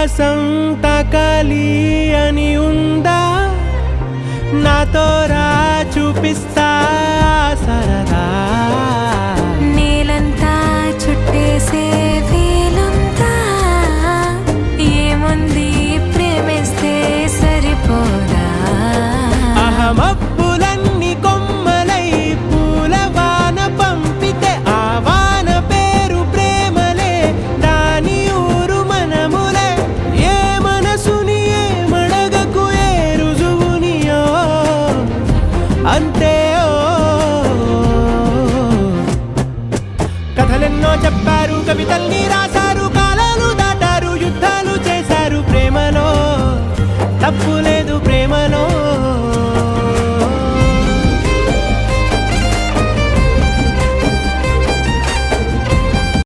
ఆకాశం తకలి అని ఉందా నాతో రా చూపిస్తా సరదా నేలంతా చుట్టేసే వీలుందా ఏముంది ప్రేమిస్తే సరిపోదా అహమప్పులన్నీ కొమ్మలై పూలవాన పంపితే ఆ వాన పేరు ప్రేమలే దాని ఊరు మనములే ఏ మనసుని ఏ మడగకు ఏ రుజువునియో అంతే కథలెన్నో చెప్పారు కవితల్ని రాశారు